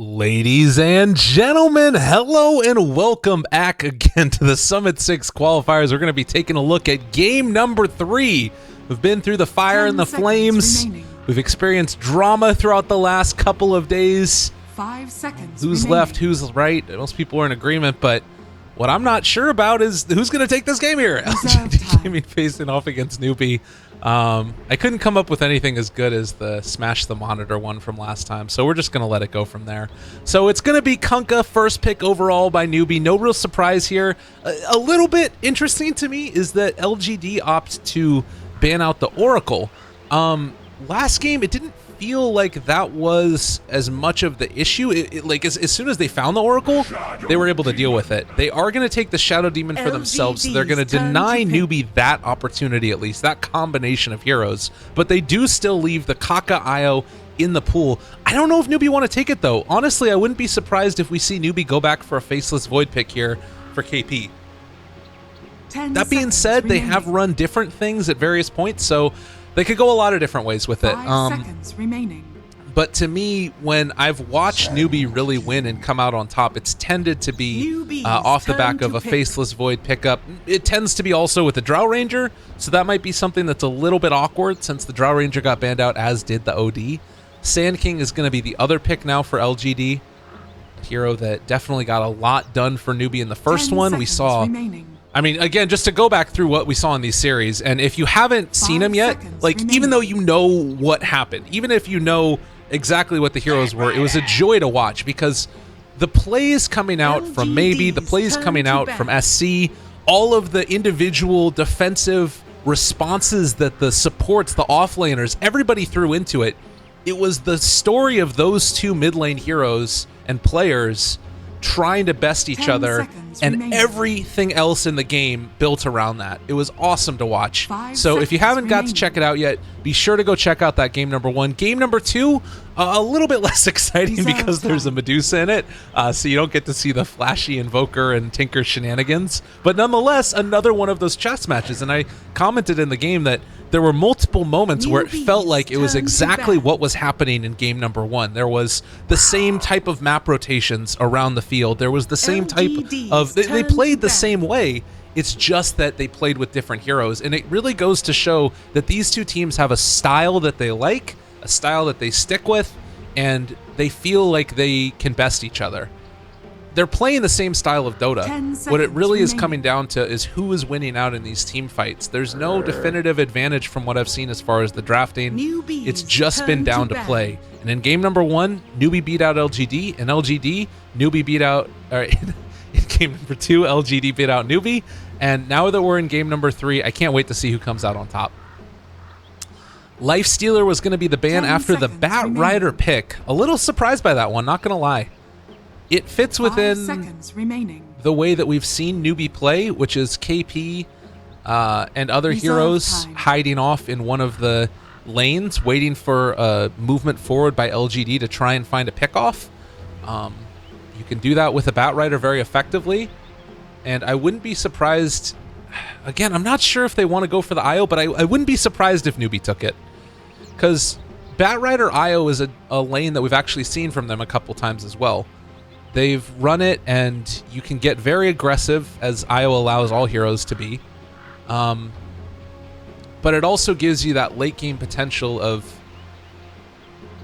Ladies and gentlemen, hello and welcome back again to the Summit 6 qualifiers. We're going to be taking a look at game number 3. We've been through the fire and the flames. We've experienced drama throughout the last couple of days. 5 seconds Who's remaining. left, who's right. Most people are in agreement, but what I'm not sure about is who's going to take this game here. LGD Gaming facing off against Newbee. I couldn't come up with anything as good as the Smash the Monitor one from last time, so we're just going to let it go from there. So it's going to be Kunkka, first pick overall by Newbee. No real surprise here. A little bit interesting to me is that LGD opts to ban out the Oracle. Last game, it didn't feel like that was as much of the issue. Like as soon as they found the Oracle, they were able to deal with it. They are going to take the Shadow Demon for themselves, so they're going to deny Newbee that opportunity, at least that combination of heroes. But they do still leave the Kaka Io in the pool. I don't know if Newbee want to take it though. Honestly, I wouldn't be surprised if we see Newbee go back for a Faceless Void pick here for KP. That being said, they have run different things at various points, so they could go a lot of different ways with it. 5 seconds remaining. But to me, when I've watched Newbee really win and come out on top, it's tended to be off the back of a Faceless Void pickup. It tends to be also with the Drow Ranger, so that might be something that's a little bit awkward since the Drow Ranger got banned out, as did the OD. Sand King is going to be the other pick now for LGD. A hero that definitely got a lot done for Newbee in the first one. We saw... I mean, again, just to go back through what we saw in these series, and if you haven't seen them yet, like, even though you know what happened, even if you know exactly what the heroes were, it was a joy to watch because the plays coming out from Maybe, the plays coming out from SC, all of the individual defensive responses that the supports, the offlaners, everybody threw into it. It was the story of those two mid lane heroes and players trying to best each other, and everything else in the game built around that. It was awesome to watch. So if you haven't got to check it out yet, be sure to go check out that game number 1. Game number 2, a little bit less exciting because there's a Medusa in it, so you don't get to see the flashy Invoker and Tinker shenanigans, but nonetheless, another one of those chess matches. And I commented in the game that there were multiple moments where it felt like it was exactly what was happening in game number 1. There was the same type of map rotations around the field. There was the same type of... They played the same way. It's just that they played with different heroes. And it really goes to show that these two teams have a style that they like, a style that they stick with, and they feel like they can best each other. They're playing the same style of Dota. What it really is coming down to is who is winning out in these team fights. There's no definitive advantage from what I've seen as far as the drafting. It's just been down to play. And in game number 1, Newbee beat out LGD, and LGD, Newbee beat out... in game number 2, LGD beat out Newbee. And now that we're in game number 3, I can't wait to see who comes out on top. Lifestealer was going to be the ban after the Bat Rider pick. A little surprised by that one, not going to lie. It fits within the way that we've seen Newbee play, which is KP and other heroes hiding off in one of the lanes, waiting for a movement forward by LGD to try and find a pickoff. You can do that with a Bat Rider very effectively, and I wouldn't be surprised... Again, I'm not sure if they want to go for the IO, but I wouldn't be surprised if Newbee took it, because Bat Rider IO is a lane that we've actually seen from them a couple times as well. They've run it, and you can get very aggressive, as IO allows all heroes to be. But it also gives you that late game potential of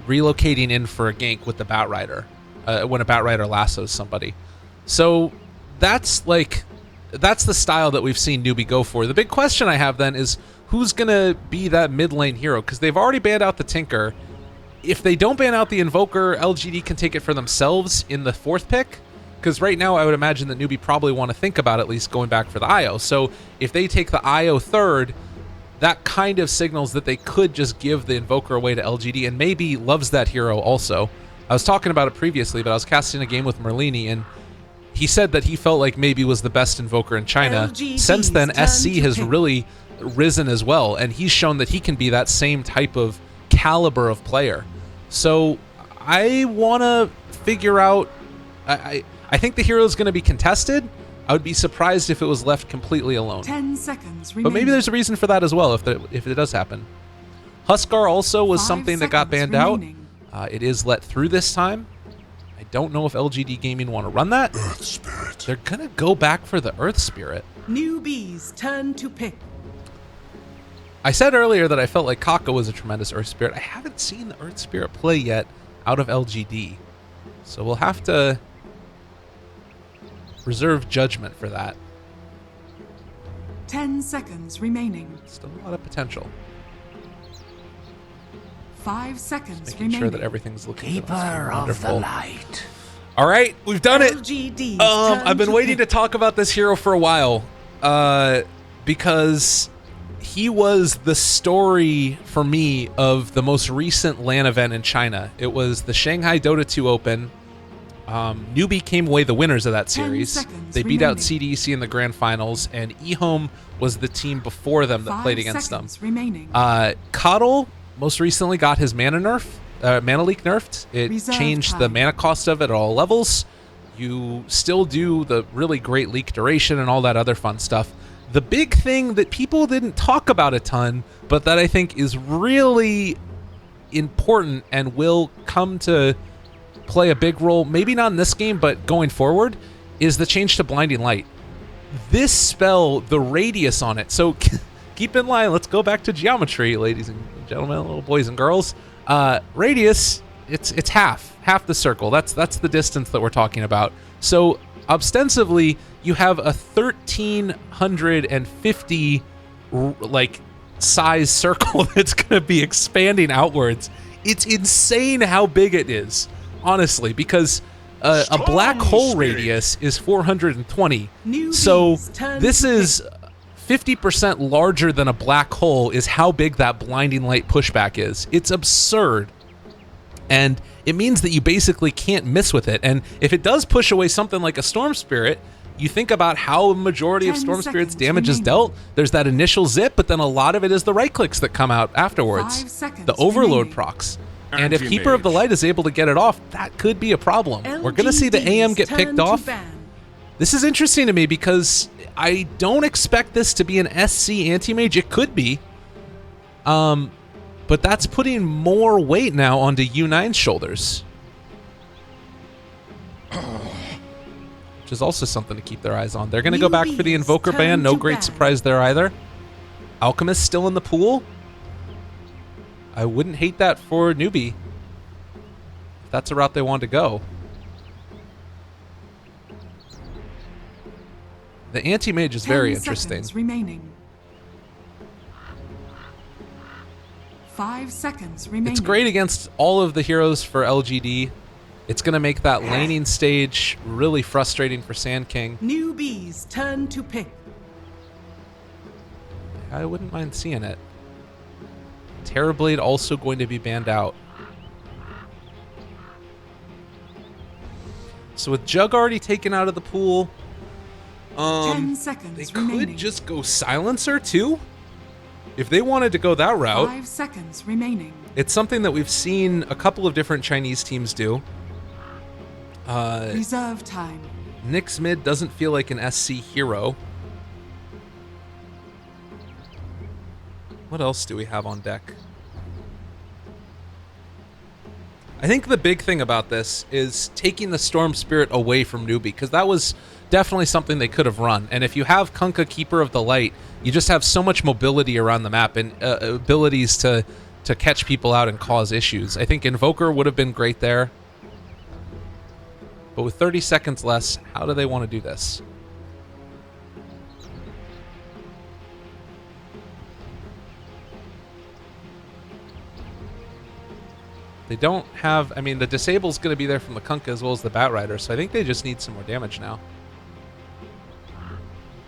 relocating in for a gank with the Bat Rider, when a Bat Rider lassos somebody. So that's the style that we've seen Newbee go for. The big question I have then is who's going to be that mid lane hero, because they've already banned out the Tinker. If they don't ban out the Invoker, LGD can take it for themselves in the 4th pick, because right now I would imagine that Newbee probably want to think about at least going back for the IO. So if they take the IO 3rd, that kind of signals that they could just give the Invoker away to LGD, and maybe loves that hero also. I was talking about it previously, but I was casting a game with Merlini, and he said that he felt like Maybe was the best Invoker in China. Since then, SC has really risen as well, and he's shown that he can be that same type of caliber of player. So I want to figure out... I think the hero is going to be contested. I would be surprised if it was left completely alone. 10 seconds remaining. But maybe there's a reason for that as well, if it does happen. Huskar also was something that got banned out. It is let through this time. I I don't know if LGD Gaming want to run that. Earth Spirit. They're going to go back for the Earth Spirit. Newbee's turn to pick. I said earlier that I felt like Kaka was a tremendous Earth Spirit. I haven't seen the Earth Spirit play yet out of LGD. So we'll have to reserve judgment for that. 10 seconds remaining. Still a lot of potential. 5 seconds Making remaining. sure that everything's looking Keeper of wonderful. the light. All right, we've done it. LGD's I've been turn waiting to pick. talk about this hero for a while, because he was the story for me of the most recent LAN event in China. It was the Shanghai Dota 2 Open. Newbee came away the winners of that 10 series. seconds They beat out remaining. CDEC in the grand finals, and eHome was the team before them that 5 played against them. seconds remaining. Coddle most recently got his mana leak nerfed. It Reserve changed the time. mana cost of it at all levels. You still do the really great leak duration and all that other fun stuff. The big thing that people didn't talk about a ton, but that I think is really important and will come to play a big role, maybe not in this game, but going forward, is the change to Blinding Light. This spell, the radius on it, so keep in line, let's go back to geometry, ladies and gentlemen, little boys and girls. Radius, it's half the circle. That's the distance that we're talking about. So ostensibly, you have a 1,350 like size circle that's going to be expanding outwards. It's insane how big it is, honestly, because a black hole spirit. radius is 420. Newbee's So turn this to is 50% larger than a black hole is how big that blinding light pushback is. It's absurd. And it means that you basically can't miss with it. And if it does push away something like a Storm Spirit, you think about how a majority of 10 Storm Spirit's seconds damage is remaining. dealt. There's that initial zip, but then a lot of it is the right clicks that come out afterwards. 5 seconds The Overload remaining. procs. And if Keeper of the Anti-mage. Light is able to get it off, that could be a problem. We're going to see the AM LGD's get turn picked to off. ban. This is interesting to me because I don't expect this to be an SC anti-mage. It could be. But that's putting more weight now onto U9's shoulders. Which is also something to keep their eyes on. They're going to go back for the Newbee's Invoker turn ban. No to great ban. surprise there either. Alchemist still in the pool. I wouldn't hate that for Newbee. If that's a route they want to go. The anti-mage is very 10 interesting. seconds remaining. 5 seconds remaining. It's great against all of the heroes for LGD. It's going to make that laning stage really frustrating for Sand King. Newbee's turn to pick. I wouldn't mind seeing it. Terrorblade also going to be banned out. So with Jug already taken out of the pool, 10 seconds they remaining. could just go Silencer too. If they wanted to go that route, 5 seconds remaining. it's something that we've seen a couple of different Chinese teams do. Reserve time. Nyx mid doesn't feel like an SC hero. What else do we have on deck? I think the big thing about this is taking the Storm Spirit away from Newbee, because that was definitely something they could have run. And if you have Kunkka, Keeper of the Light, you just have so much mobility around the map and abilities to catch people out and cause issues. I think Invoker would have been great there. But with 30 seconds less, how do they want to do this? They don't have... I mean, the Disable's going to be there from the Kunkka as well as the Batrider, so I think they just need some more damage now.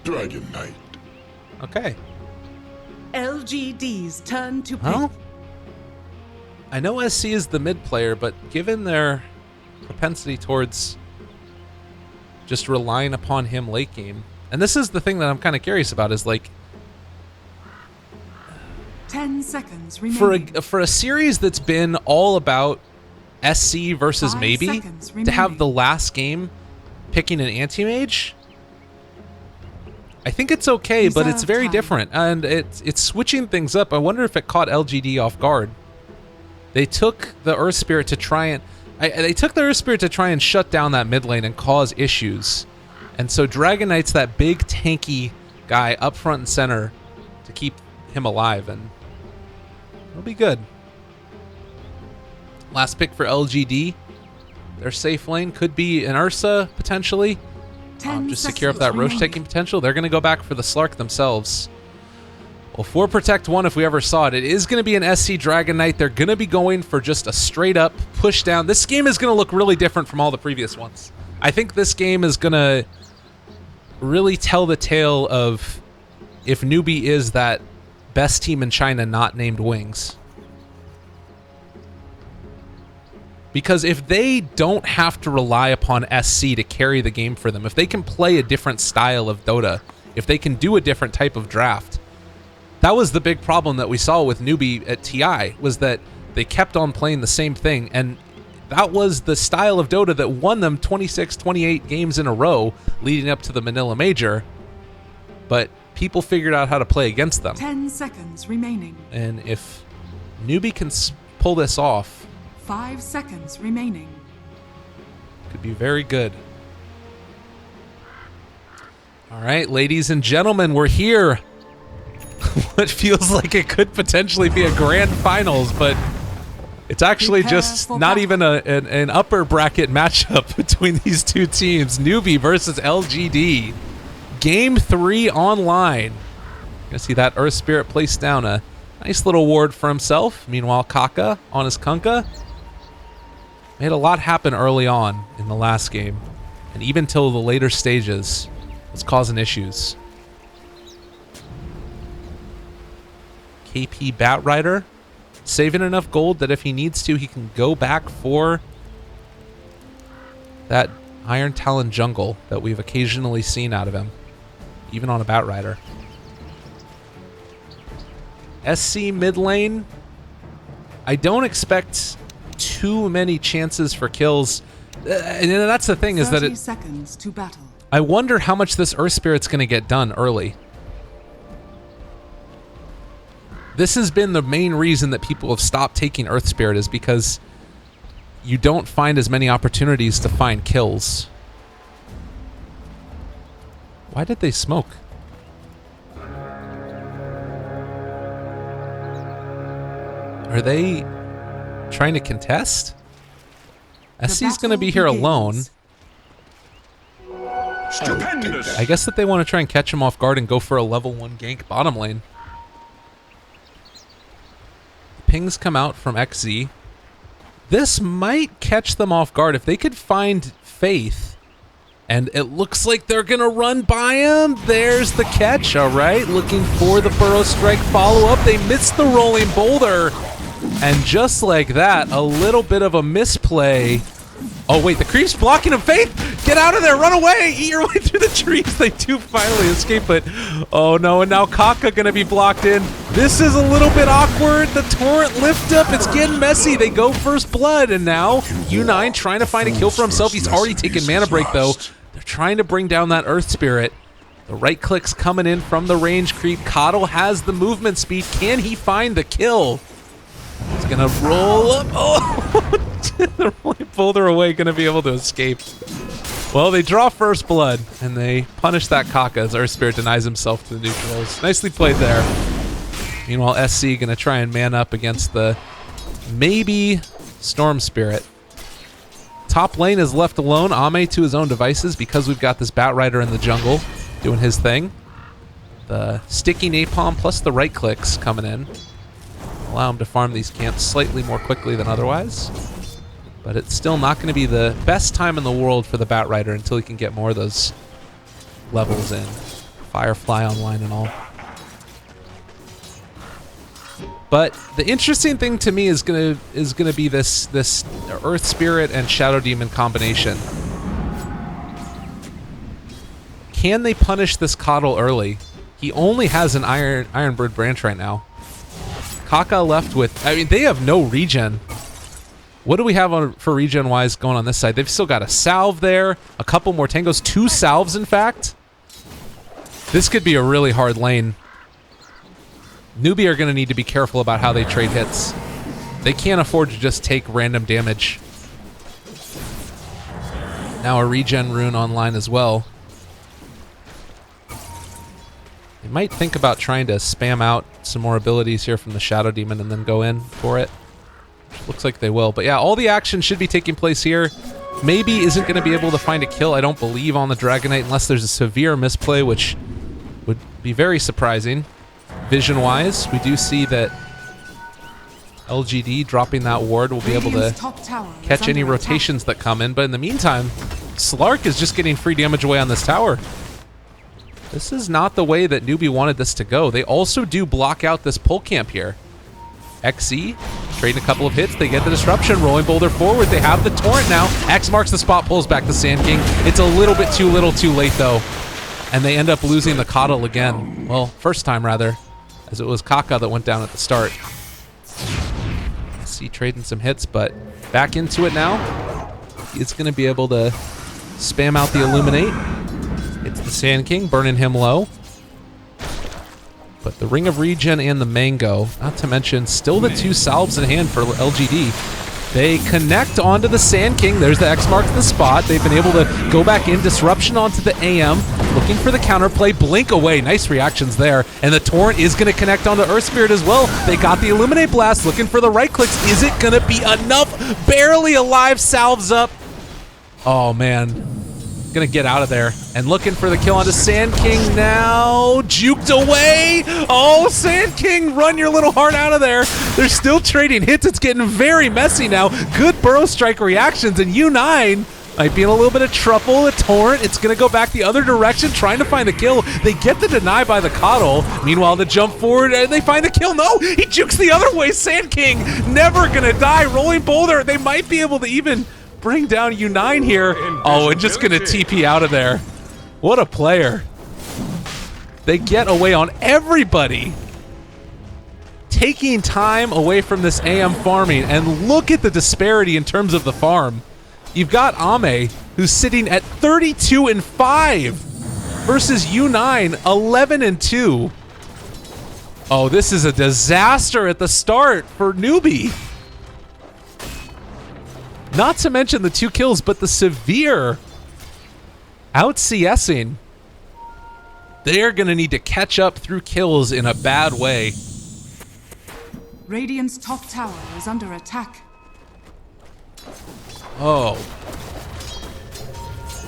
Dragon Knight. Okay. LGD's turn to pick. Well, I know SC is the mid player, but given their propensity towards just relying upon him late game, and this is the thing that I'm kind of curious about, is like, 10 seconds remaining. for a series that's been all about SC versus 5 maybe, seconds to have remaining. the last game picking an anti-mage, I think it's okay, but it's Reserve very time. different, and it's switching things up. I wonder if it caught LGD off guard. They took the Earth Spirit to try and... They took the Earth Spirit to try and shut down that mid lane and cause issues. And so Dragon Knight's that big tanky guy up front and center to keep him alive, and it'll be good. Last pick for LGD. Their safe lane could be an Ursa, potentially. Just secure up that Roche taking potential. They're going to go back for the Slark themselves. Well, for Protect 1, if we ever saw it, it is going to be an SC Dragon Knight. They're going to be going for just a straight-up push down. This game is going to look really different from all the previous ones. I think this game is going to really tell the tale of if Newbee is that best team in China not named Wings. Because if they don't have to rely upon SC to carry the game for them, if they can play a different style of Dota, if they can do a different type of draft, that was the big problem that we saw with Newbee at TI, was that they kept on playing the same thing, and that was the style of Dota that won them 26, 28 games in a row leading up to the Manila Major, but people figured out how to play against them. 10 seconds remaining. And if Newbee can pull this off, 5 seconds remaining. could be very good. All right, ladies and gentlemen, we're here. What feels like it could potentially be a grand finals, but it's actually just not even an upper bracket matchup between these two teams. Newbee versus LGD. Game 3 online. Gonna see that Earth Spirit place down a nice little ward for himself. Meanwhile, Kaka on his Kunkka made a lot happen early on in the last game, and even till the later stages was causing issues. KP Batrider saving enough gold that if he needs to, he can go back for that Iron Talon jungle that we've occasionally seen out of him, even on a Batrider. SC mid lane, I don't expect too many chances for kills. And that's the thing, is that 30 seconds to battle. I wonder how much this Earth Spirit's going to get done early. This has been the main reason that people have stopped taking Earth Spirit, is because you don't find as many opportunities to find kills. Why did they smoke? Are they trying to contest? SC's going to be here alone. Stupendous. I guess that they want to try and catch him off guard and go for a level 1 gank bottom lane. Pings come out from XZ. This might catch them off guard if they could find Faith. And it looks like they're going to run by him. There's the catch, all right. Looking for the Burrow Strike follow-up. They missed the rolling boulder. And just like that, a little bit of a misplay. Oh, wait, the creep's blocking him. Faith, get out of there. Run away. Eat your way through the trees. They do finally escape, but oh, no. And now Kaka going to be blocked in. This is a little bit awkward. The torrent lift up. It's getting messy. They go first blood, and now U9 trying to find a kill for himself. He's already taken mana break, though. They're trying to bring down that Earth Spirit. The right click's coming in from the range creep. Coddle has the movement speed. Can he find the kill? He's going to roll up. Oh, the rolling boulder away, going to be able to escape. Well, they draw first blood, and they punish that Kaka as Earth Spirit denies himself to the neutrals. Nicely played there. Meanwhile, SC going to try and man up against the maybe Storm Spirit. Top lane is left alone. Ame to his own devices because we've got this Batrider in the jungle doing his thing. The sticky napalm plus the right clicks coming in allow him to farm these camps slightly more quickly than otherwise. But it's still not going to be the best time in the world for the Batrider until he can get more of those levels in. Firefly online and all. But the interesting thing to me is gonna be this Earth Spirit and Shadow Demon combination. Can they punish this Coddle early? He only has an Ironbird branch right now. Kaka left with, I mean, they have no regen. What do we have for regen wise going on this side? They've still got a salve there, a couple more tangos, 2 salves in fact. This could be a really hard lane. Newbee are going to need to be careful about how they trade hits. They can't afford to just take random damage. Now a regen rune online as well. They might think about trying to spam out some more abilities here from the Shadow Demon and then go in for it. Looks like they will. But yeah, all the action should be taking place here. Maybe isn't going to be able to find a kill, I don't believe, on the Dragonite unless there's a severe misplay, which would be very surprising. Vision-wise, we do see that LGD dropping that ward will be able to catch any rotations that come in. But in the meantime, Slark is just getting free damage away on this tower. This is not the way that Newbee wanted this to go. They also do block out this pull camp here. XE, trading a couple of hits. They get the disruption. Rolling Boulder forward. They have the Torrent now. X marks the spot, pulls back the Sand King. It's a little bit too little too late, though. And they end up losing the Coddle again. Well, first time, rather, as it was Kaka that went down at the start. See, trading some hits, but back into it now. He's going to be able to spam out the Illuminate. It's the Sand King, burning him low. But the Ring of Regen and the Mango, not to mention still the 2 salves in hand for LGD. They connect onto the Sand King. There's the X marks the spot. They've been able to go back in. Disruption onto the AM. Looking for the counterplay. Blink away. Nice reactions there. And the Torrent is going to connect onto Earth Spirit as well. They got the Illuminate Blast. Looking for the right clicks. Is it going to be enough? Barely alive. Salves up. Oh, man. Gonna get out of there and looking for the kill onto Sand King now. Juked away. Oh, Sand King, run your little heart out of there. They're still trading hits. It's getting very messy now. Good Burrow Strike reactions, and U9 might be in a little bit of trouble. The Torrent, it's gonna go back the other direction, trying to find the kill. They get the deny by the Coddle. Meanwhile, the jump forward, and they find the kill. No, he jukes the other way. Sand King never gonna die. Rolling Boulder, they might be able to even bring down U9 here. Oh, and just gonna TP out of there. What a player. They get away on everybody. Taking time away from this AM farming, and look at the disparity in terms of the farm. You've got Ame, who's sitting at 32-5 versus U9, 11-2. Oh, this is a disaster at the start for Newbee. Not to mention the 2 kills, but the severe out-CSing. They're going to need to catch up through kills in a bad way. Radiant's top tower is under attack. Oh.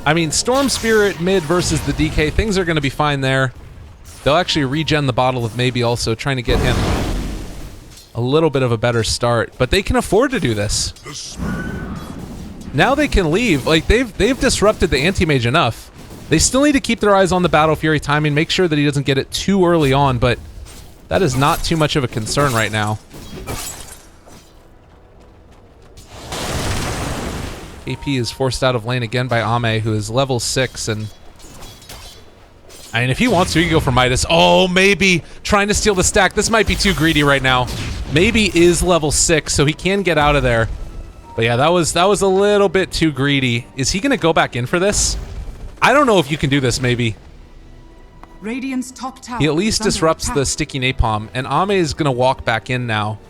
I mean, Storm Spirit mid versus the DK, things are going to be fine there. They'll actually regen the Bottle of Maybe also, trying to get him a little bit of a better start. But they can afford to do this. Now they can leave. Like, they've disrupted the anti-mage enough. They still need to keep their eyes on the Battle Fury timing, make sure that he doesn't get it too early on, but that is not too much of a concern right now. KP is forced out of lane again by Ame, who is level 6, and I mean, if he wants to, he can go for Midas. Oh, maybe trying to steal the stack. This might be too greedy right now. Maybe is level 6, so he can get out of there. But yeah, that was a little bit too greedy. Is he gonna go back in for this? I don't know if you can do this, maybe. Radiant's top tower He at least disrupts the sticky napalm, and Ame is gonna walk back in now.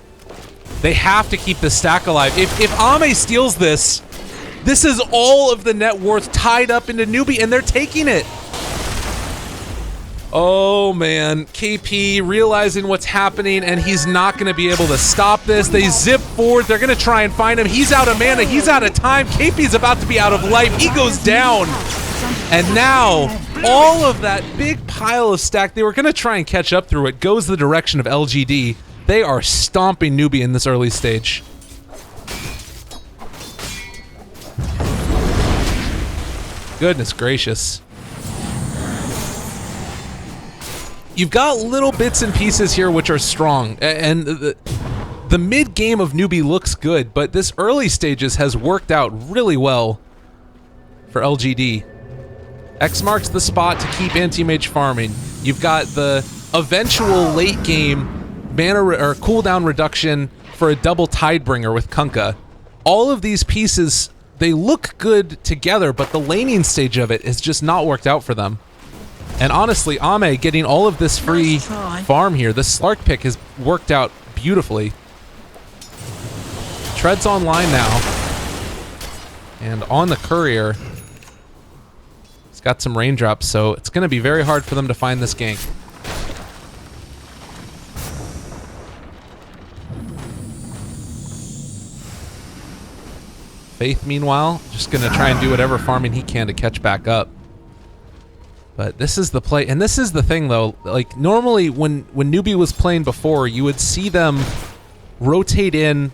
They have to keep the stack alive. If Ame steals this, this is all of the net worth tied up into Newbee, and they're taking it. Oh man, KP realizing what's happening, and he's not going to be able to stop this. They zip forward. They're going to try and find him. He's out of mana. He's out of time. KP's about to be out of life. He goes down. And now, all of that big pile of stack, they were going to try and catch up through it, goes the direction of LGD. They are stomping Newbee in this early stage. Goodness gracious. You've got little bits and pieces here which are strong, and the mid-game of Newbee looks good, but this early stages has worked out really well for LGD. X marks the spot to keep anti-mage farming. You've got the eventual late-game mana or cooldown reduction for a double Tidebringer with Kunkka. All of these pieces, they look good together, but the laning stage of it has just not worked out for them. And honestly, Ame getting all of this free farm here, the Slark pick has worked out beautifully. Tread's online now. And on the courier, got some raindrops, so it's going to be very hard for them to find this gank. Faith, meanwhile, just going to try and do whatever farming he can to catch back up. But this is the play, and this is the thing, though. Like, normally, when Newbee was playing before, you would see them rotate in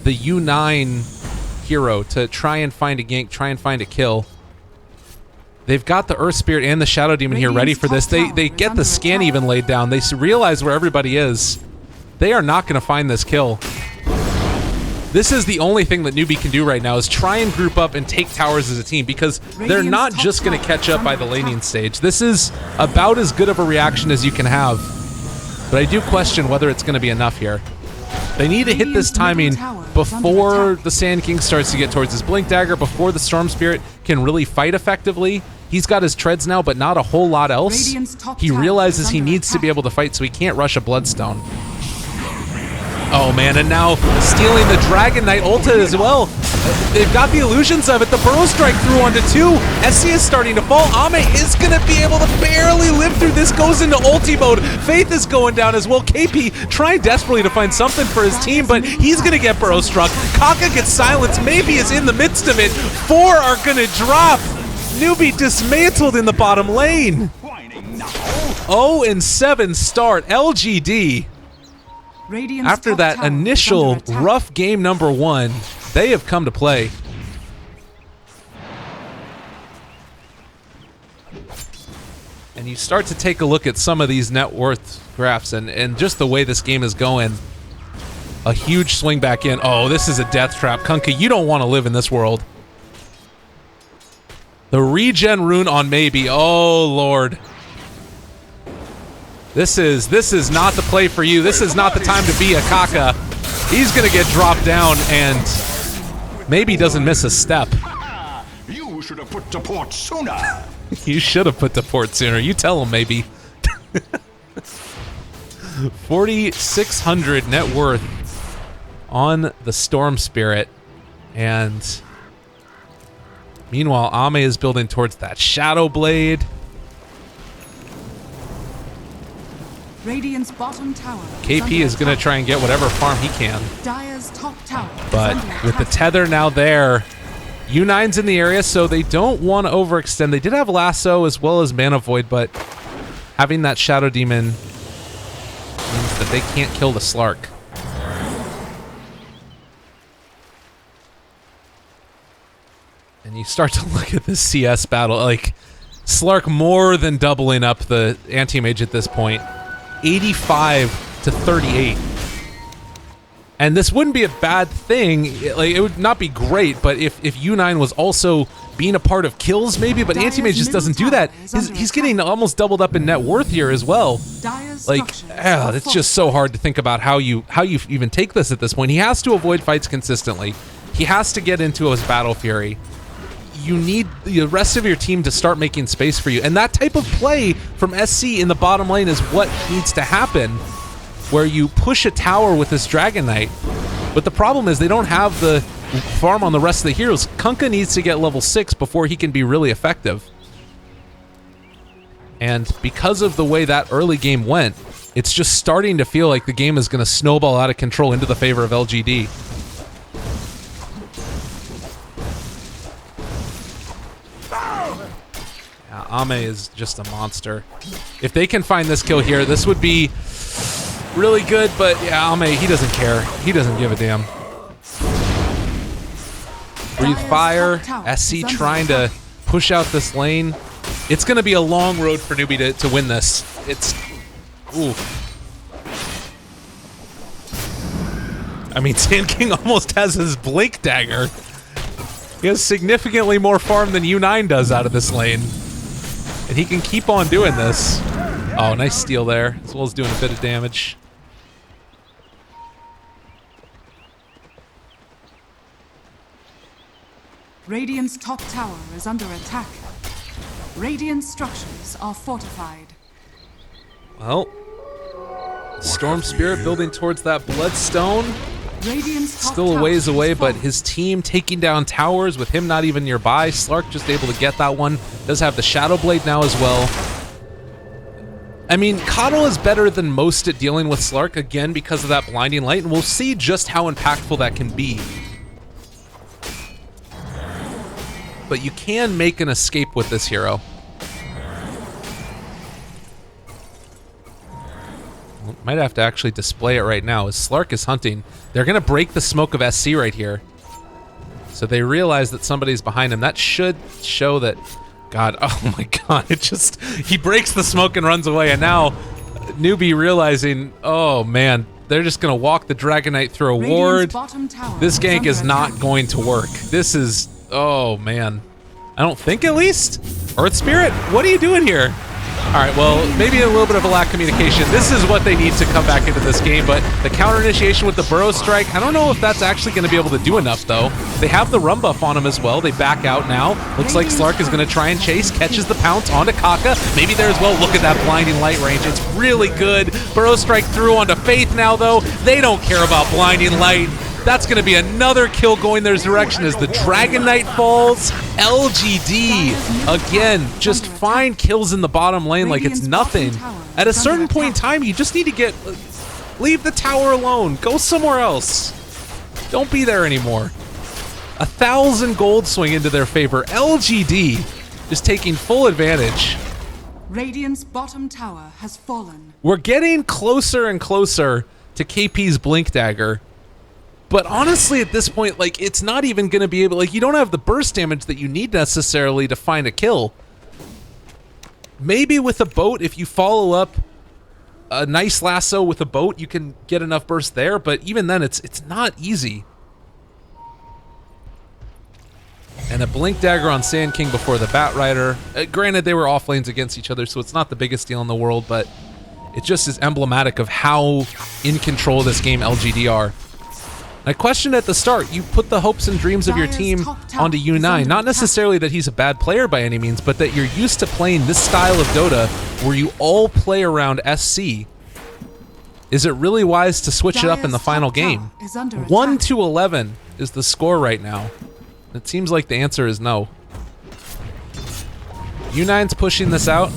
the U9 hero to try and find a gank, try and find a kill. They've got the Earth Spirit and the Shadow Demon here ready for this. They get the scan even laid down. They realize where everybody is. They are not going to find this kill. This is the only thing that Newbee can do right now, is try and group up and take towers as a team, because they're not just going to catch up by the laning stage. This is about as good of a reaction as you can have. But I do question whether it's going to be enough here. They need to hit this timing before the Sand King starts to get towards his Blink Dagger, before the Storm Spirit can really fight effectively. He's got his treads now, but not a whole lot else. He realizes he needs to be able to fight, so he can't rush a Bloodstone. Oh man, and now stealing the Dragon Knight ulti as well. They've got the illusions of it. The Burrow Strike through onto 2. SC is starting to fall. Ame is going to be able to barely live through this. Goes into ulti mode. Faith is going down as well. KP trying desperately to find something for his team, but he's going to get Burrow struck. Kaka gets silenced. Maybe is in the midst of it. 4 are going to drop. Newbee dismantled in the bottom lane. 0-7 start. LGD. After that initial rough game number 1, they have come to play. And you start to take a look at some of these net worth graphs and just the way this game is going. A huge swing back in. Oh, this is a death trap. Kunkka, you don't want to live in this world. The regen rune on Maybe. Oh, Lord. This is not the play for you. This is not the time to be a Kaka. He's going to get dropped down, and Maybe doesn't miss a step. You should have put to port sooner. You should have put to port sooner. You tell him, Maybe. 4,600 net worth on the Storm Spirit, and meanwhile, Ame is building towards that Shadow Blade. Radiant's bottom tower. KP is going to try and get whatever farm he can. Dire's top tower. But with the tether now there, U9's in the area, so they don't want to overextend. They did have Lasso as well as Mana Void, but having that Shadow Demon means that they can't kill the Slark. And you start to look at this CS battle, like Slark more than doubling up the anti-mage at this point. 85 to 38. And this wouldn't be a bad thing. Like, it would not be great, but if U9 was also being a part of kills, maybe, but anti-mage just doesn't do that. He's getting almost doubled up in net worth here as well. Like, it's just so hard to think about how you even take this at this point. He has to avoid fights consistently. He has to get into his Battle Fury. You need the rest of your team to start making space for you. And that type of play from SC in the bottom lane is what needs to happen, where you push a tower with this Dragon Knight. But the problem is they don't have the farm on the rest of the heroes. Kunkka needs to get level 6 before he can be really effective. And because of the way that early game went, it's just starting to feel like the game is going to snowball out of control into the favor of LGD. Ame is just a monster. If they can find this kill here, this would be really good, but yeah, Ame, he doesn't care. He doesn't give a damn. Breathe Fire, SC trying to push out this lane. It's going to be a long road for Newbee to win this. It's... Ooh. I mean, Sand King almost has his Blink Dagger. He has significantly more farm than U9 does out of this lane. And he can keep on doing this. Oh, nice steal there, as well as doing a bit of damage. Radiant's top tower is under attack. Radiant structures are fortified. Well, Storm Spirit building towards that Bloodstone. Radiant's top Still a tower ways has away, but fallen. his team taking down towers with him not even nearby. Slark just able to get that one. Does have the Shadow Blade now as well. I mean, Coddle is better than most at dealing with Slark, again, because of that blinding light, and we'll see just how impactful that can be. But you can make an escape with this hero. Might have to actually display it right now. As Slark is hunting, they're going to break the smoke of SC right here. So they realize that somebody's behind him. That should show that... God, oh my God, it just... He breaks the smoke and runs away, and now Newbee realizing, oh man, they're just going to walk the Dragon Knight through a ward. This gank is not going to work. This is... Oh man. I don't think, at least? Earth Spirit, what are you doing here? Alright, well, maybe a little bit of a lack of communication. This is what they need to come back into this game, but the counter initiation with the Burrow Strike, I don't know if that's actually going to be able to do enough, though. They have the Rum buff on him as well. They back out now. Looks like Slark is going to try and chase, catches the pounce onto Kaka. Maybe there as well. Look at that blinding light range. It's really good. Burrow Strike through onto Faith now, though. They don't care about blinding light. That's going to be another kill going their direction as the Dragon Knight falls. LGD, again, just find kills in the bottom lane like it's nothing. At a certain point in time, you just need to leave the tower alone. Go somewhere else. Don't be there anymore. 1,000 gold swing into their favor. LGD just taking full advantage. Radiant's bottom tower has fallen. We're getting closer and closer to KP's Blink Dagger. But honestly, at this point, like, it's not even going to be able... Like, you don't have the burst damage that you need necessarily to find a kill. Maybe with a boat, if you follow up a nice lasso with a boat, you can get enough burst there. But even then, it's not easy. And a Blink Dagger on Sand King before the Bat Rider. Granted, they were off lanes against each other, so it's not the biggest deal in the world. But it just is emblematic of how in control this game LGD are. I questioned at the start, you put the hopes and dreams of your team onto U9. Not necessarily that he's a bad player by any means, but that you're used to playing this style of Dota where you all play around SC. Is it really wise to switch it up in the final game? 1-11 is the score right now. It seems like the answer is no. U9's pushing this out.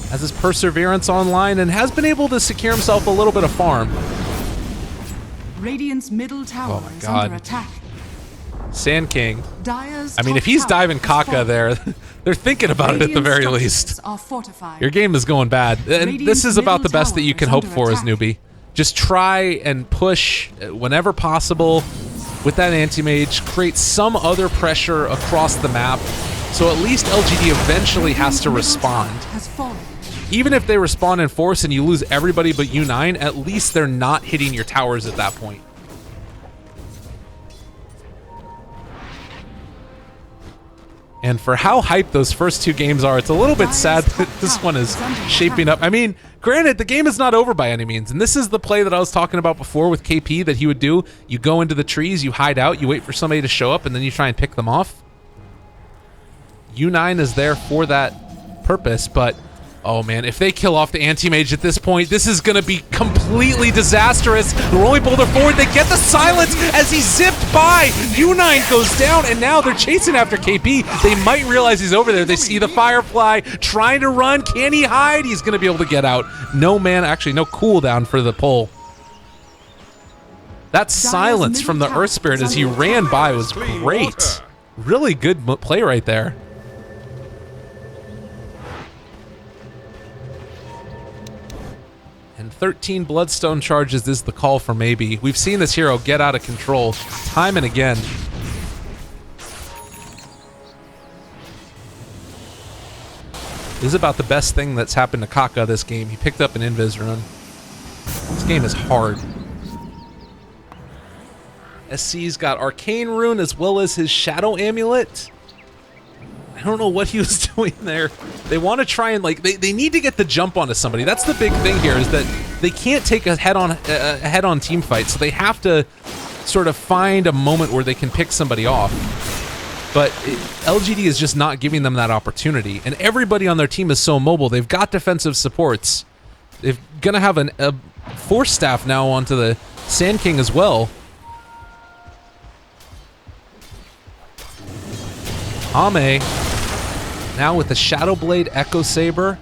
Has his Perseverance online and has been able to secure himself a little bit of farm. Radiant's middle tower is under attack. Sand King. Dire's I mean, if he's diving Kaka there, they're thinking about it at the very least. Your game is going bad. And this is about the best that you can hope for as Newbee. Just try and push whenever possible with that anti-mage. Create some other pressure across the map. So at least LGD eventually has to respond. Even if they respond in force and you lose everybody but U9, at least they're not hitting your towers at that point. And for how hyped those first two games are, it's a little bit sad that this one is shaping up. I mean, granted, the game is not over by any means. And this is the play that I was talking about before with KP that he would do. You go into the trees, you hide out, you wait for somebody to show up, and then you try and pick them off. U9 is there for that purpose, but... Oh man, if they kill off the anti-mage at this point, this is going to be completely disastrous. The rolling boulder forward, they get the silence as he zipped by. U9 goes down, and now they're chasing after KP. They might realize he's over there. They see the Firefly trying to run. Can he hide? He's going to be able to get out. No man, actually no cooldown for the pull. That silence from the Earth Spirit as he ran by was great. Really good play right there. And 13 Bloodstone charges is the call for maybe. We've seen this hero get out of control time and again. This is about the best thing that's happened to Kaka this game. He picked up an Invis rune. This game is hard. SC's got Arcane Rune as well as his Shadow Amulet. I don't know what he was doing there. They want to try and, like, they need to get the jump onto somebody. That's the big thing here, is that they can't take a head-on team fight, so they have to sort of find a moment where they can pick somebody off. But LGD is just not giving them that opportunity, and everybody on their team is so mobile. They've got defensive supports. They're gonna have a force staff now onto the Sand King as well. Ame now with the Shadow Blade Echo Saber.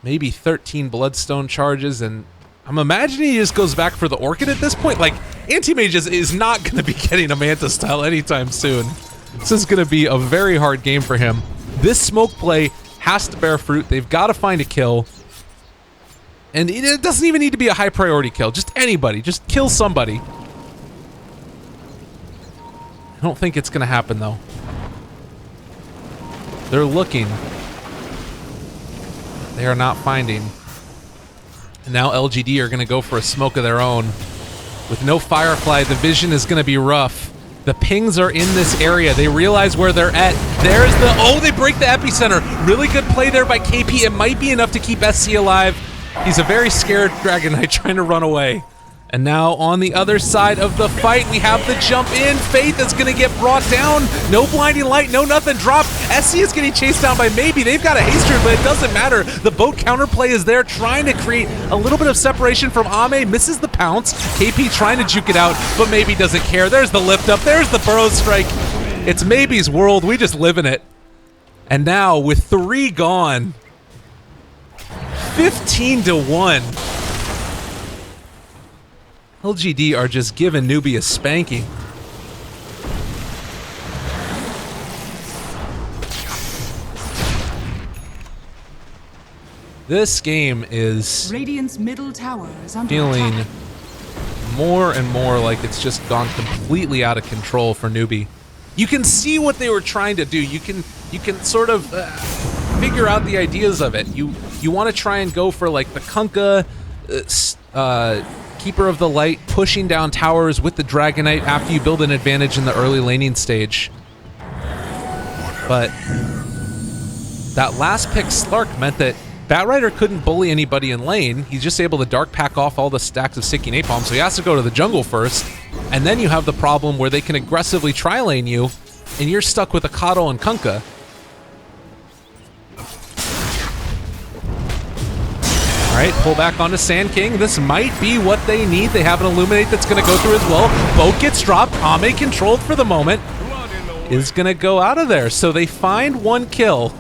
Maybe 13 Bloodstone charges, and I'm imagining he just goes back for the Orchid at this point. Like, Anti-Mage is not going to be getting a Manta style anytime soon. This is going to be a very hard game for him. This smoke play has to bear fruit. They've got to find a kill. And it doesn't even need to be a high priority kill. Just anybody. Just kill somebody. I don't think it's going to happen, though. They're looking. They are not finding. And now LGD are going to go for a smoke of their own. With no Firefly, the vision is going to be rough. The pings are in this area. They realize where they're at. There's the... Oh, they break the epicenter. Really good play there by KP. It might be enough to keep SC alive. He's a very scared Dragon Knight trying to run away. And now on the other side of the fight, we have the jump in. Faith is going to get brought down. No blinding light, no nothing. Drop. SC is getting chased down by Maybe. They've got a haster, but it doesn't matter. The boat counterplay is there, trying to create a little bit of separation from Ame. Misses the pounce. KP trying to juke it out, but Maybe doesn't care. There's the lift up. There's the burrow strike. It's Maybe's world. We just live in it. And now with 3 gone, 15-1. LGD are just giving Newbee a spanking. This game is Radiant's middle tower is under feeling attack. more and more like it's just gone completely out of control for Newbee. You can see what they were trying to do. You can sort of figure out the ideas of it. You want to try and go for like the Kunkka, Keeper of the Light, pushing down towers with the Dragon Knight after you build an advantage in the early laning stage. But that last pick Slark meant that Batrider couldn't bully anybody in lane. He's just able to dark pack off all the stacks of Sticky Napalm, so he has to go to the jungle first. And then you have the problem where they can aggressively tri-lane you, and you're stuck with a Kato and Kunkka. All right, pull back onto Sand King. This might be what they need. They have an Illuminate that's going to go through as well. Boat gets dropped. Ame controlled for the moment. Is going to go out of there. So they find 1 kill.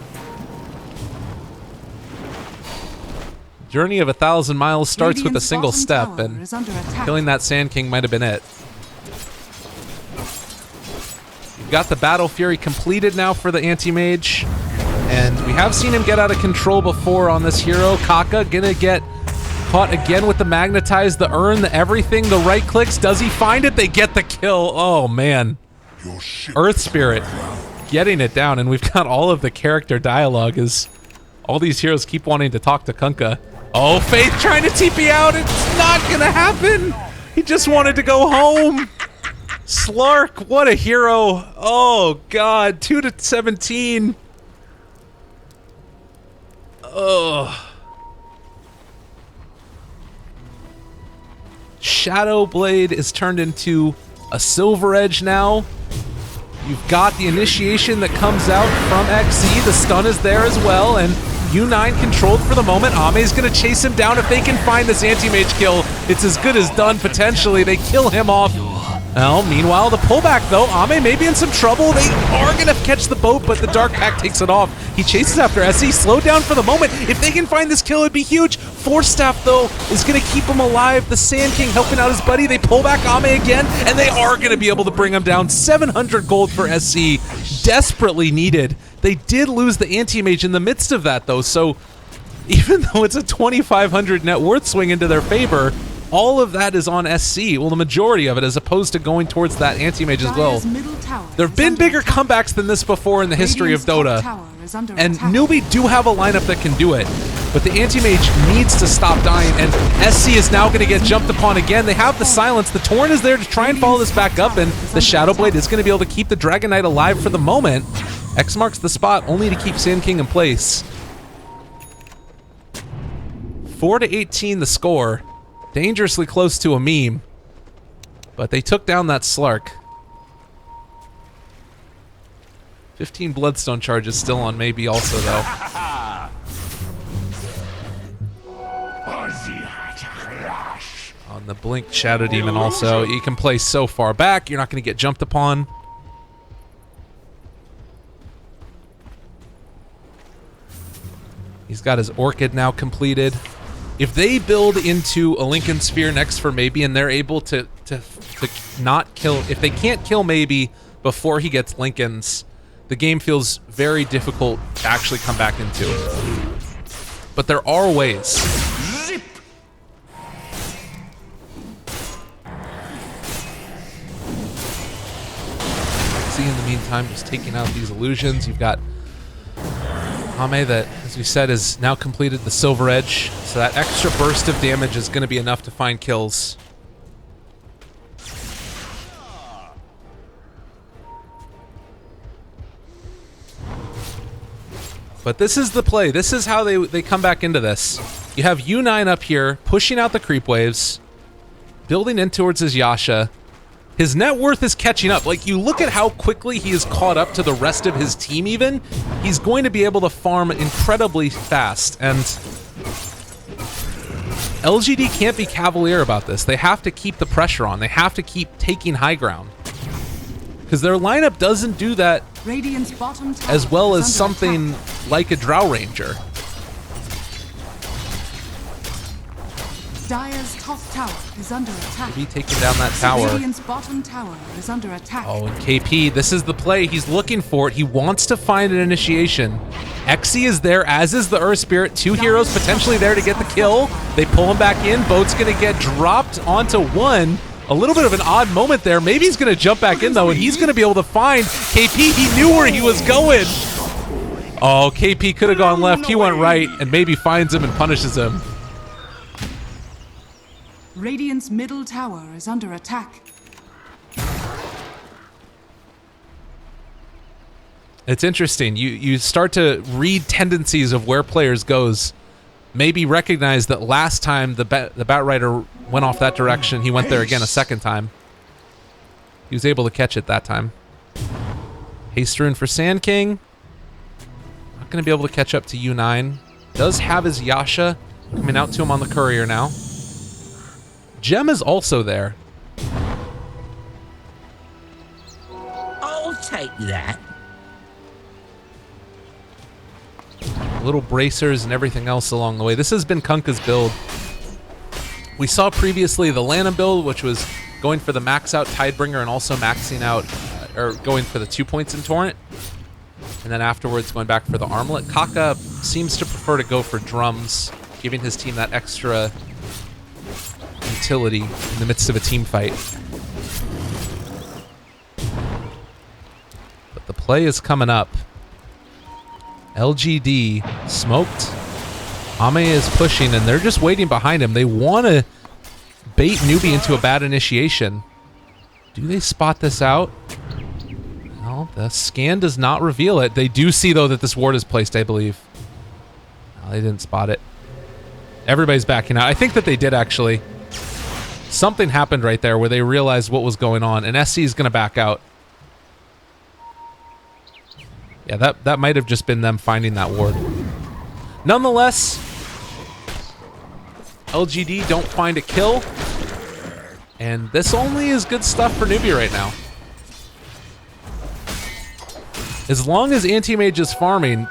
Journey of 1,000 miles starts with a single step, and killing that Sand King might have been it. You've got the Battle Fury completed now for the Anti-Mage. And we have seen him get out of control before on this hero. Kaka gonna get caught again with the Magnetize, the Urn, the everything, the right clicks. Does he find it? They get the kill. Oh, man. Earth Spirit getting it down. And we've got all of the character dialogue as all these heroes keep wanting to talk to Kunkka. Oh, Faith trying to TP out. It's not gonna happen. He just wanted to go home. Slark, what a hero. Oh, God. 2-17. Ugh. Shadow Blade is turned into a Silver Edge now. You've got the initiation that comes out from XZ. The stun is there as well, and U9 controlled for the moment. Ame's going to chase him down. If they can find this Anti-Mage kill, it's as good as done, potentially. They kill him off. Well, meanwhile, the pullback, though. Ame may be in some trouble. They are going to catch the boat, but the Dark Pack takes it off. He chases after SC, slowed down for the moment. If they can find this kill, it'd be huge. Force Staff, though, is going to keep him alive. The Sand King helping out his buddy. They pull back Ame again, and they are going to be able to bring him down. 700 gold for SC. Desperately needed. They did lose the Anti-Mage in the midst of that, though, so even though it's a 2,500 net worth swing into their favor, all of that is on SC. Well, the majority of it, as opposed to going towards that Anti-Mage as well. There have been bigger comebacks than this before in the history of Dota. And Newbee do have a lineup that can do it. But the Anti-Mage needs to stop dying, and SC is now going to get jumped upon again. They have the silence. The Torrent is there to try and follow this back up, and the Shadow Blade is going to be able to keep the Dragon Knight alive for the moment. X marks the spot, only to keep Sand King in place. 4-18 the score. Dangerously close to a meme. But they took down that Slark. 15 Bloodstone charges still on Maybe also, though. And the Blink Shadow Demon also. You can play so far back, you're not going to get jumped upon. He's got his Orchid now completed. If they build into a Lincoln Sphere next for Maybe and they're able to not kill... If they can't kill Maybe before he gets Lincolns, the game feels very difficult to actually come back into. But there are ways. See, in the meantime, just taking out these illusions. You've got Ame that, as we said, has now completed the Silver Edge, so that extra burst of damage is going to be enough to find kills. But this is the play. This is how they come back into this. You have U9 up here, pushing out the creep waves, building in towards his Yasha. His net worth is catching up. Like, you look at how quickly he is caught up to the rest of his team even. He's going to be able to farm incredibly fast. And LGD can't be cavalier about this. They have to keep the pressure on. They have to keep taking high ground. Because their lineup doesn't do that as well as something like a Drow Ranger. Dire's top tower is under attack. Maybe taking down that tower. Radiant's bottom tower is under attack. Oh, and KP, this is the play. He's looking for it. He wants to find an initiation. Exy is there, as is the Earth Spirit. Two heroes potentially there to get the kill. They pull him back in. Boat's going to get dropped onto one. A little bit of an odd moment there. Maybe he's going to jump back in, though, and he's going to be able to find KP. He knew where he was going. Oh, KP could have gone left. He went right, and maybe finds him and punishes him. Radiant's middle tower is under attack. It's interesting. You start to read tendencies of where players goes. Maybe recognize that last time the Batrider went off that direction, he went there again a second time. He was able to catch it that time. Haste Rune for Sand King. Not going to be able to catch up to U9. Does have his Yasha coming out to him on the courier now. Gem is also there. I'll take that. Little bracers and everything else along the way. This has been Kunkka's build. We saw previously the Lana build, which was going for the max out Tidebringer and also maxing out, or going for the 2 points in Torrent. And then afterwards going back for the Armlet. Kaka seems to prefer to go for drums, giving his team that extra utility in the midst of a team fight. But the play is coming up. LGD smoked. Ame is pushing, and they're just waiting behind him. They want to bait Newbee into a bad initiation. Do they spot this out? No, the scan does not reveal it. They do see, though, that this ward is placed, I believe. No, they didn't spot it. Everybody's backing out. I think that they did, actually. Something happened right there where they realized what was going on, and SC is going to back out. Yeah, that might have just been them finding that ward. Nonetheless, LGD don't find a kill, and this only is good stuff for Newbee right now. As long as Anti-Mage is farming,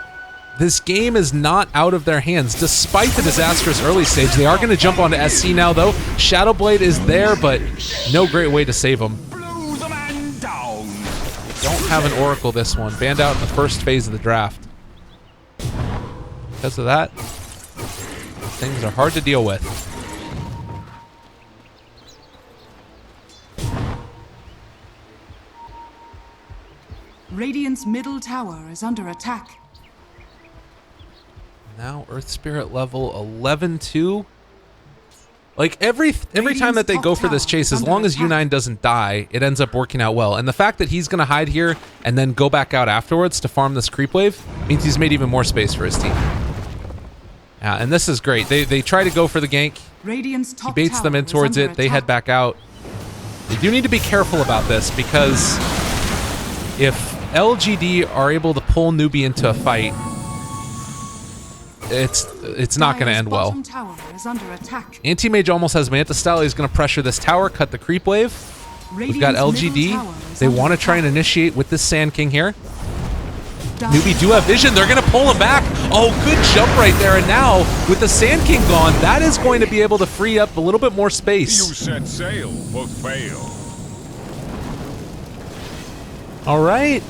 this game is not out of their hands, despite the disastrous early stage. They are going to jump onto SC now, though. Shadowblade is there, but no great way to save him. Don't have an Oracle this one. Banned out in the first phase of the draft. Because of that, things are hard to deal with. Radiant's middle tower is under attack. Now Earth Spirit level 11-2. Like, every time that they go for this chase, as long as U9 doesn't die, it ends up working out well. And the fact that he's going to hide here and then go back out afterwards to farm this creep wave means he's made even more space for his team. Yeah, and this is great. They try to go for the gank. He baits them in towards it. They head back out. They do need to be careful about this, because if LGD are able to pull Newbee into a fight, it's not going to end well. Bottom tower is under attack. Anti-Mage almost has Manta Style. He's going to pressure this tower, cut the creep wave. We've got LGD. They want to try and initiate with this Sand King here. Newbee do have vision. They're going to pull him back. Oh, good jump right there. And now, with the Sand King gone, that is going to be able to free up a little bit more space. You set sail, both fail. All right.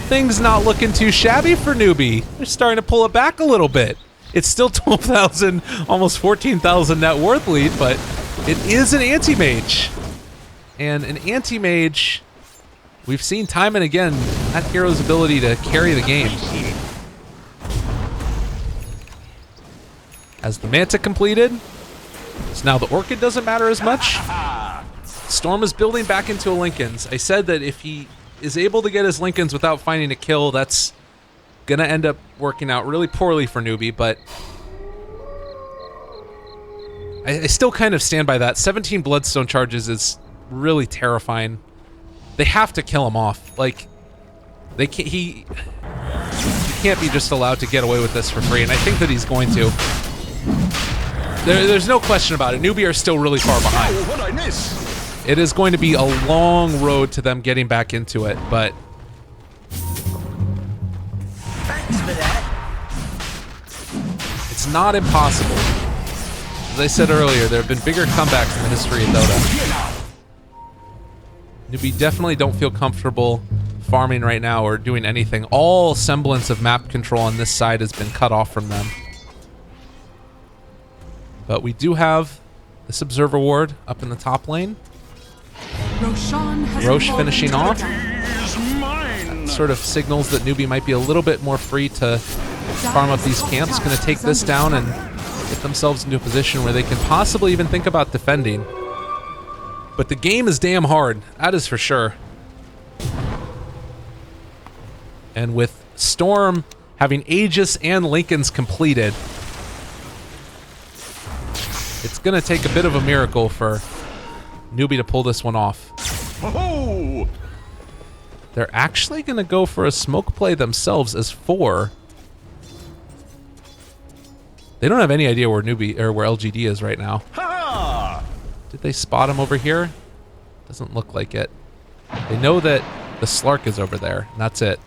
Things not looking too shabby for Newbee. They're starting to pull it back a little bit. It's still 12,000, almost 14,000 net worth lead, but it is an anti-mage. And an anti-mage, we've seen time and again that hero's ability to carry the game. As the Manta completed, so now the Orchid doesn't matter as much. Storm is building back into a Linken's. I said that if he is able to get his Linken's without finding a kill, that's gonna end up working out really poorly for Newbee, but I still kind of stand by that. 17 Bloodstone charges is really terrifying. They have to kill him off. Like, they can't, he can't be just allowed to get away with this for free, and I think that he's going to. There's no question about it. Newbee are still really far behind. Oh, what'd I miss? It is going to be a long road to them getting back into it, but Thanks for that. it's not impossible. As I said earlier, there have been bigger comebacks in the history of Dota. Newbee definitely don't feel comfortable farming right now or doing anything. All semblance of map control on this side has been cut off from them. But we do have this Observer Ward up in the top lane. Roche finishing off. Sort of signals that Newbee might be a little bit more free to farm up these camps. Going to take this down and get themselves into a position where they can possibly even think about defending. But the game is damn hard. That is for sure. And with Storm having Aegis and Linken's completed, it's going to take a bit of a miracle for Newbee to pull this one off. Oh! They're actually going to go for a smoke play themselves as 4. They don't have any idea where Newbee or where LGD is right now. Ha! Did they spot him over here? Doesn't look like it. They know that the Slark is over there, and that's it.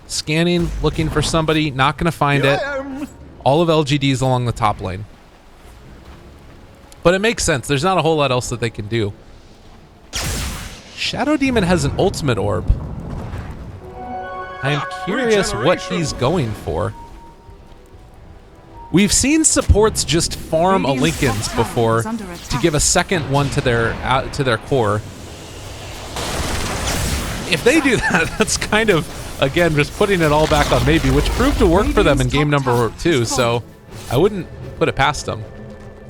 Scanning, looking for somebody, not going to find Here it. I am. All of LGD's along the top lane. But it makes sense. There's not a whole lot else that they can do. Shadow Demon has an ultimate orb. I'm curious what he's going for. We've seen supports just farm a Linken's before to give a second one to their core. If they do that, that's kind of, again, just putting it all back on Maybe, which proved to work for them in game number 2, so I wouldn't put it past them.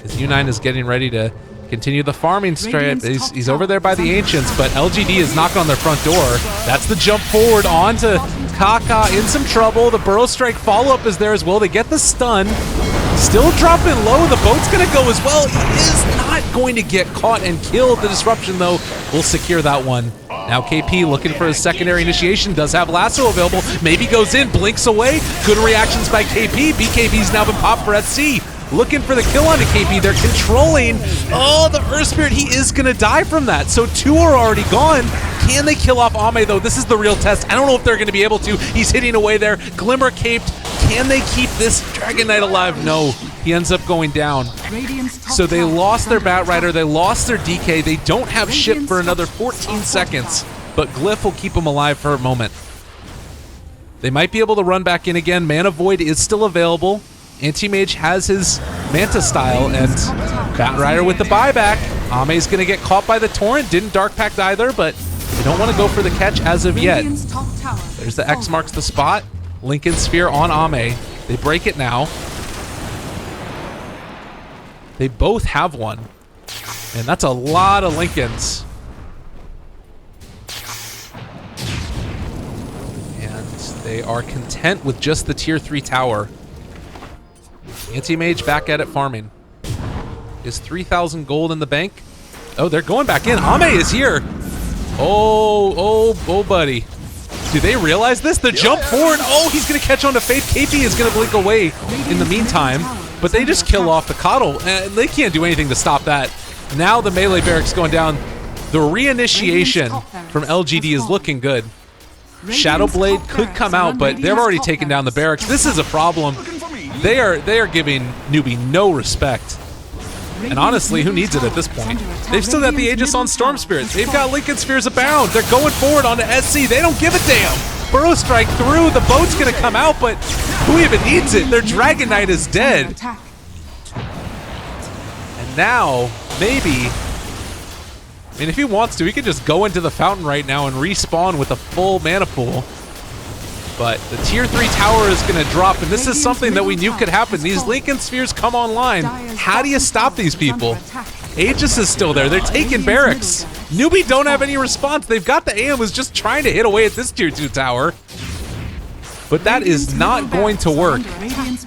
As U9 is getting ready to continue the farming strip. He's over there by the Ancients, but LGD is knocking on their front door. That's the jump forward onto Kaka, in some trouble. The Burrow Strike follow-up is there as well. They get the stun. Still dropping low. The boat's going to go as well. He is not going to get caught and killed. The disruption, though, will secure that one. Now KP looking for his secondary initiation. Does have Lasso available. Maybe goes in, blinks away. Good reactions by KP. BKB's now been popped for SC. Looking for the kill onto KP. They're controlling. Oh, the Earth Spirit. He is going to die from that. So 2 are already gone. Can they kill off Ame, though? This is the real test. I don't know if they're going to be able to. He's hitting away there. Glimmer caped. Can they keep this Dragon Knight alive? No. He ends up going down. So they lost their Batrider. They lost their DK. They don't have ship for another 14 seconds. But Glyph will keep them alive for a moment. They might be able to run back in again. Mana Void is still available. Anti-Mage has his Manta Style, and Batrider with the buyback. Ame's going to get caught by the Torrent. Didn't Dark Pact either, but they don't want to go for the catch as of yet. There's the X marks the spot. Linken Sphere on Ame. They break it now. They both have one. And that's a lot of Lincolns. And they are content with just the tier 3 tower. Anti-Mage back at it farming. Is 3,000 gold in the bank? Oh, they're going back in. Ame is here. Oh, buddy. Do they realize this? The jump forward. Oh, he's going to catch on to Faith. KP is going to blink away in the meantime. But they just kill off the Coddle. And they can't do anything to stop that. Now the melee barracks going down. The reinitiation from LGD is looking good. Shadowblade could come out, but they've already taken down the barracks. This is a problem. They are giving Newbee no respect. And honestly, who needs it at this point? They've still got the Aegis on Storm Spirits. They've got Lincoln Spheres abound. They're going forward onto SC. They don't give a damn. Burrow Strike through. The boat's going to come out, but who even needs it? Their Dragon Knight is dead. And now, maybe... I mean, if he wants to, he could just go into the fountain right now and respawn with a full mana pool. But the tier 3 tower is going to drop, and this is something that we knew could happen. These Lincoln Spheres come online. How do you stop these people? Aegis is still there. They're taking barracks. Newbee don't have any response. They've got the AM who's just trying to hit away at this tier 2 tower. But that is not going to work.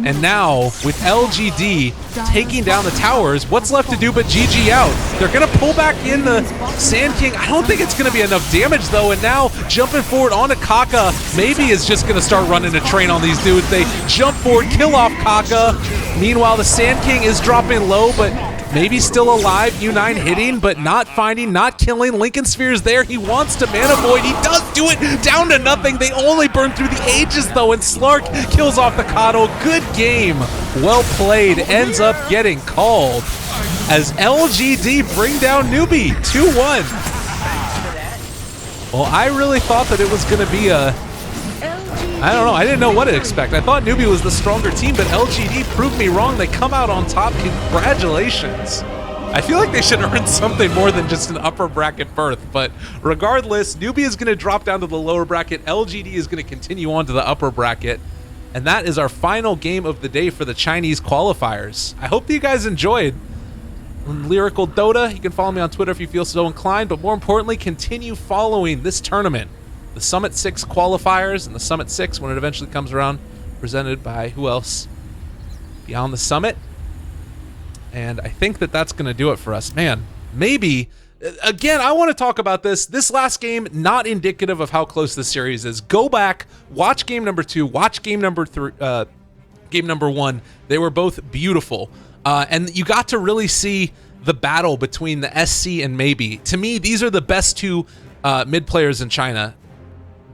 And now, with LGD taking down the towers, what's left to do but GG out? They're going to pull back in the Sand King. I don't think it's going to be enough damage, though. And now, jumping forward onto Kaka, maybe is just going to start running a train on these dudes. They jump forward, kill off Kaka. Meanwhile, the Sand King is dropping low, but maybe still alive. U9 hitting, but not finding, not killing. Lincoln Sphere's there. He wants to mana void. He does do it. Down to nothing. They only burn through the Aegis, though, and Slark kills off the Coddle. Good game. Well played. Ends up getting called as LGD bring down Newbee 2-1. Well, I really thought that it was going to be a... I don't know. I didn't know what to expect. I thought Newbee was the stronger team, but LGD proved me wrong. They come out on top. Congratulations. I feel like they should earn something more than just an upper bracket berth, but regardless, Newbee is going to drop down to the lower bracket. LGD is going to continue on to the upper bracket, and that is our final game of the day for the Chinese qualifiers. I hope that you guys enjoyed. LyricalDota, you can follow me on Twitter if you feel so inclined, but more importantly, continue following this tournament. The Summit 6 qualifiers and the Summit 6 when it eventually comes around, presented by who else? Beyond the Summit. And I think that that's going to do it for us. Man, maybe, again, I want to talk about this. This last game, not indicative of how close this series is. Go back, watch game number 2, watch game number 1. They were both beautiful. And you got to really see the battle between the SC and Maybe. To me, these are the best two mid players in China.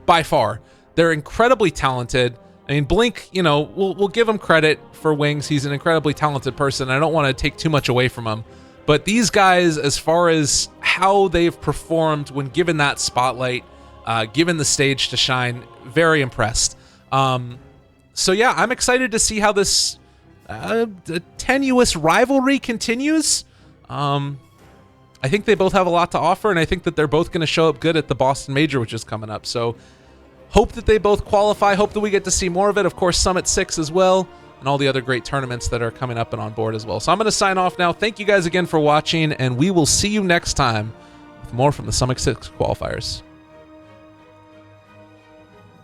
By far. They're incredibly talented. I mean, Blink, you know, we'll give him credit for Wings. He's an incredibly talented person. I don't want to take too much away from him. But these guys, as far as how they've performed when given that spotlight, given the stage to shine, very impressed. So yeah, I'm excited to see how this tenuous rivalry continues. I think they both have a lot to offer, and I think that they're both going to show up good at the Boston Major, which is coming up. So hope that they both qualify. Hope that we get to see more of it. Of course, Summit 6 as well, and all the other great tournaments that are coming up and on board as well. So I'm going to sign off now. Thank you guys again for watching, and we will see you next time with more from the Summit 6 qualifiers.